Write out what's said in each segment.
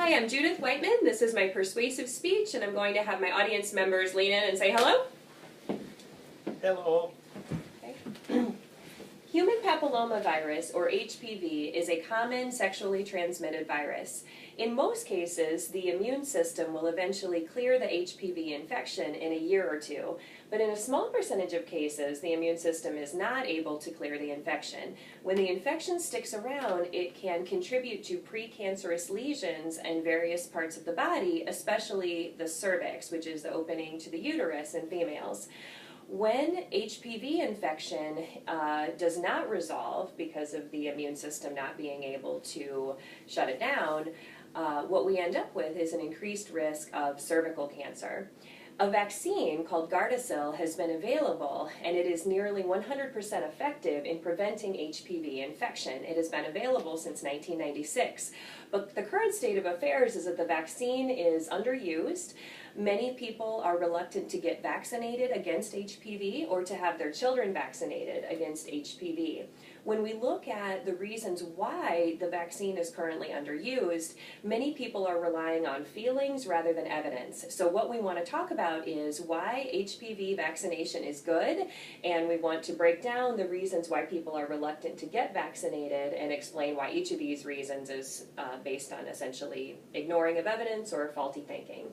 Hi, I'm Judith Wightman. This is my persuasive speech, and I'm going to have my audience members lean in and say hello. Hello. Okay. Human papillomavirus, or HPV, is a common sexually transmitted virus. In most cases, the immune system will eventually clear the HPV infection in a year or two, but in a small percentage of cases, the immune system is not able to clear the infection. When the infection sticks around, it can contribute to precancerous lesions in various parts of the body, especially the cervix, which is the opening to the uterus in females. When HPV infection does not resolve because of the immune system not being able to shut it down, what we end up with is an increased risk of cervical cancer. A vaccine called Gardasil has been available, and it is nearly 100% effective in preventing HPV infection. It has been available since 1996. But the current state of affairs is that the vaccine is underused. Many people are reluctant to get vaccinated against HPV or to have their children vaccinated against HPV. When we look at the reasons why the vaccine is currently underused, many people are relying on feelings rather than evidence. So what we want to talk about is why HPV vaccination is good, and we want to break down the reasons why people are reluctant to get vaccinated and explain why each of these reasons is based on essentially ignoring of evidence or faulty thinking.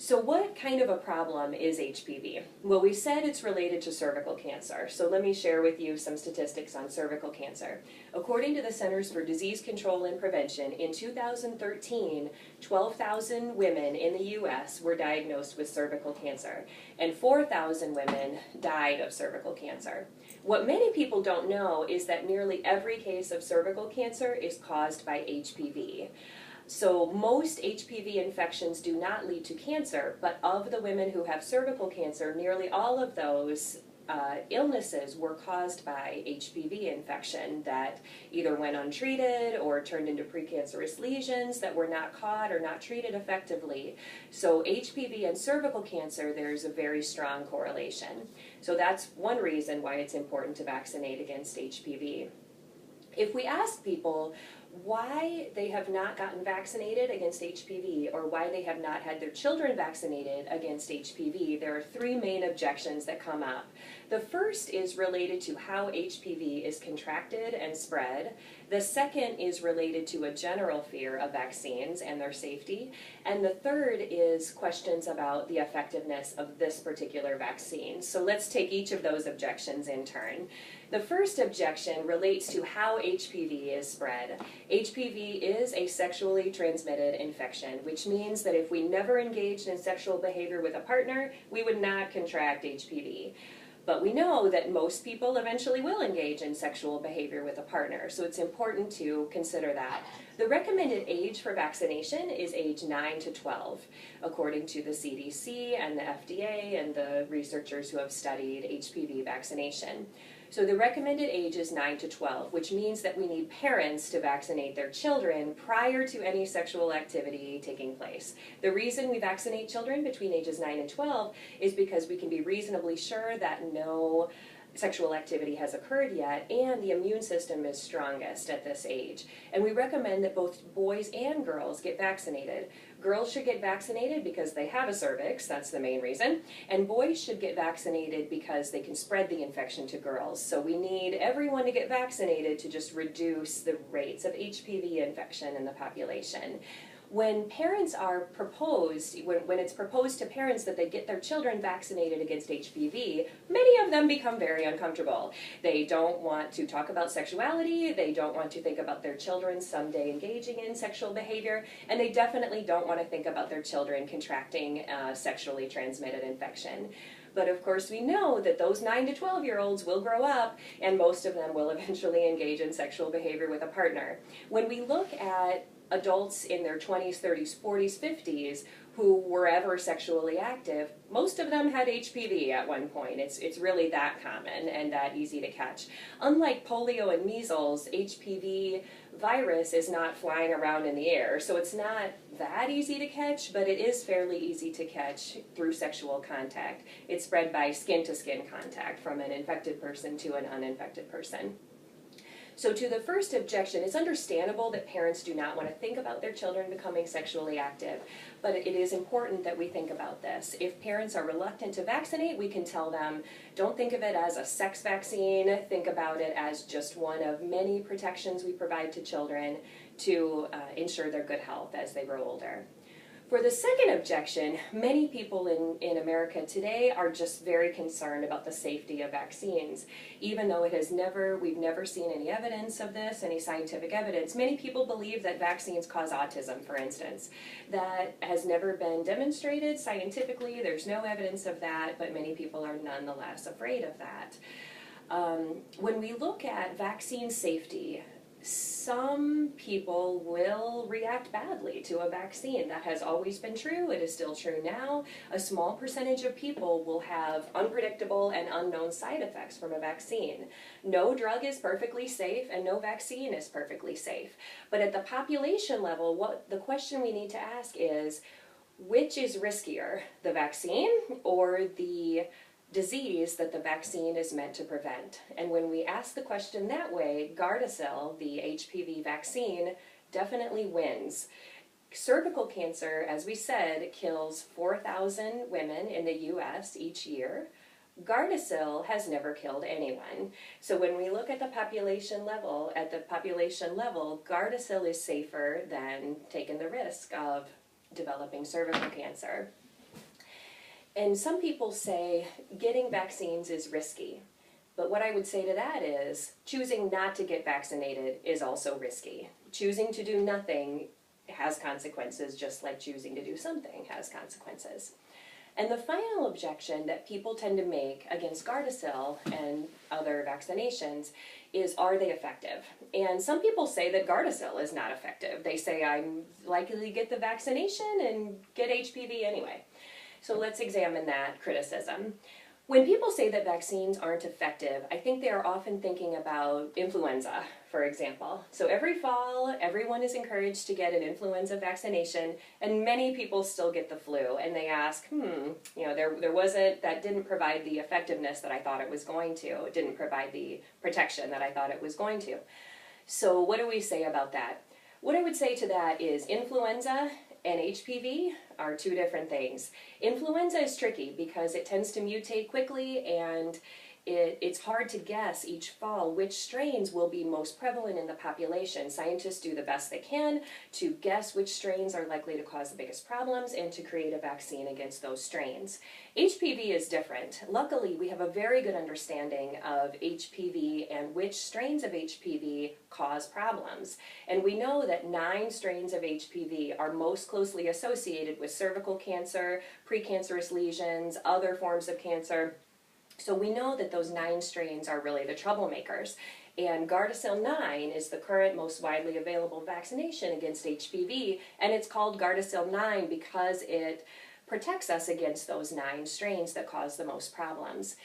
So what kind of a problem is HPV? Well, we said it's related to cervical cancer. So let me share with you some statistics on cervical cancer. According to the Centers for Disease Control and Prevention, in 2013, 12,000 women in the U.S. were diagnosed with cervical cancer, and 4,000 women died of cervical cancer. What many people don't know is that nearly every case of cervical cancer is caused by HPV. So most HPV infections do not lead to cancer, but of the women who have cervical cancer, nearly all of those illnesses were caused by HPV infection that either went untreated or turned into precancerous lesions that were not caught or not treated effectively. So HPV and cervical cancer, there's a very strong correlation. So that's one reason why it's important to vaccinate against HPV. If we ask people why they have not gotten vaccinated against HPV or why they have not had their children vaccinated against HPV, there are three main objections that come up. The first is related to how HPV is contracted and spread. The second is related to a general fear of vaccines and their safety. And the third is questions about the effectiveness of this particular vaccine. So let's take each of those objections in turn. The first objection relates to how HPV is spread. HPV is a sexually transmitted infection, which means that if we never engaged in sexual behavior with a partner, we would not contract HPV. But we know that most people eventually will engage in sexual behavior with a partner, so it's important to consider that. The recommended age for vaccination is age 9 to 12, according to the CDC and the FDA and the researchers who have studied HPV vaccination. So the recommended age is 9 to 12, which means that we need parents to vaccinate their children prior to any sexual activity taking place. The reason we vaccinate children between ages 9 and 12 is because we can be reasonably sure that no sexual activity has occurred yet, and the immune system is strongest at this age. And we recommend that both boys and girls get vaccinated. Girls should get vaccinated because they have a cervix, that's the main reason, and boys should get vaccinated because they can spread the infection to girls. So we need everyone to get vaccinated to just reduce the rates of HPV infection in the population. When parents are proposed, when it's proposed to parents that they get their children vaccinated against HPV, many of them become very uncomfortable. They don't want to talk about sexuality, they don't want to think about their children someday engaging in sexual behavior, and they definitely don't want to think about their children contracting sexually transmitted infection. But of course we know that those 9 to 12-year-olds will grow up, and most of them will eventually engage in sexual behavior with a partner. When we look at adults in their 20s, 30s, 40s, 50s who were ever sexually active, most of them had HPV at one point. It's really that common and that easy to catch. Unlike polio and measles, HPV virus is not flying around in the air, so it's not that easy to catch, but it is fairly easy to catch through sexual contact. It's spread by skin-to-skin contact from an infected person to an uninfected person. So to the first objection, it's understandable that parents do not want to think about their children becoming sexually active, but it is important that we think about this. If parents are reluctant to vaccinate, we can tell them, don't think of it as a sex vaccine, think about it as just one of many protections we provide to children to ensure their good health as they grow older. For the second objection, many people in America today are just very concerned about the safety of vaccines. Even though we've never seen any evidence of this, any scientific evidence, many people believe that vaccines cause autism, for instance. That has never been demonstrated scientifically, there's no evidence of that, but many people are nonetheless afraid of that. When we look at vaccine safety, some people will react badly to a vaccine. That has always been true. It is still true now. A small percentage of people will have unpredictable and unknown side effects from a vaccine. No drug is perfectly safe and no vaccine is perfectly safe. But at the population level, the question we need to ask is, which is riskier, the vaccine or the disease that the vaccine is meant to prevent? And when we ask the question that way, Gardasil, the HPV vaccine, definitely wins. Cervical cancer, as we said, kills 4,000 women in the US each year. Gardasil has never killed anyone. So when we look at the population level, Gardasil is safer than taking the risk of developing cervical cancer. And some people say getting vaccines is risky. But what I would say to that is choosing not to get vaccinated is also risky. Choosing to do nothing has consequences, just like choosing to do something has consequences. And the final objection that people tend to make against Gardasil and other vaccinations is, are they effective? And some people say that Gardasil is not effective. They say, I'm likely to get the vaccination and get HPV anyway. So let's examine that criticism. When people say that vaccines aren't effective, I think they are often thinking about influenza, for example. So every fall, everyone is encouraged to get an influenza vaccination, and many people still get the flu. And they ask, that didn't provide the effectiveness that I thought it was going to. It didn't provide the protection that I thought it was going to. So what do we say about that? What I would say to that is influenza and HPV are two different things. Influenza is tricky because it tends to mutate quickly, and it's hard to guess each fall which strains will be most prevalent in the population. Scientists do the best they can to guess which strains are likely to cause the biggest problems and to create a vaccine against those strains. HPV is different. Luckily, we have a very good understanding of HPV and which strains of HPV cause problems. And we know that 9 strains of HPV are most closely associated with cervical cancer, precancerous lesions, other forms of cancer. So we know that those 9 strains are really the troublemakers. And Gardasil 9 is the current most widely available vaccination against HPV, and it's called Gardasil 9 because it protects us against those 9 strains that cause the most problems.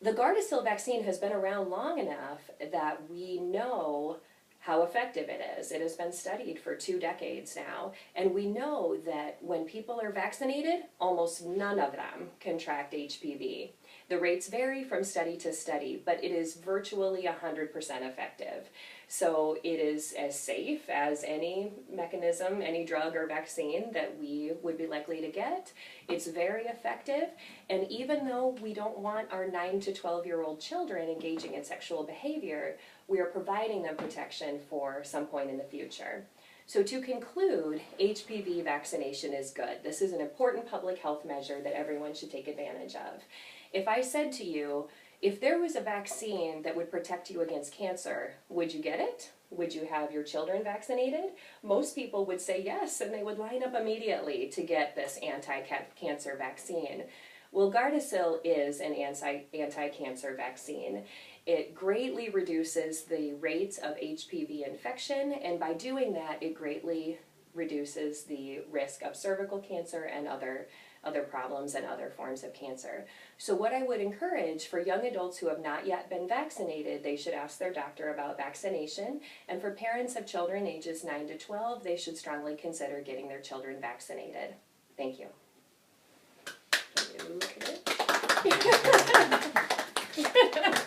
The Gardasil vaccine has been around long enough that we know how effective it is. It has been studied for 2 decades now, and we know that when people are vaccinated, almost none of them contract HPV. The rates vary from study to study, but it is virtually 100% effective. So it is as safe as any mechanism, any drug or vaccine that we would be likely to get. It's very effective, and even though we don't want our 9 to 12-year-old children engaging in sexual behavior, we are providing them protection for some point in the future. So to conclude, HPV vaccination is good. This is an important public health measure that everyone should take advantage of. If I said to you, if there was a vaccine that would protect you against cancer, would you get it? Would you have your children vaccinated? Most people would say yes, and they would line up immediately to get this anti-cancer vaccine. Well, Gardasil is an anti-cancer vaccine. It greatly reduces the rates of HPV infection, and by doing that, it greatly reduces the risk of cervical cancer and other problems and other forms of cancer. So what I would encourage for young adults who have not yet been vaccinated, they should ask their doctor about vaccination. And for parents of children ages 9 to 12, they should strongly consider getting their children vaccinated. Thank you. Can you look at it?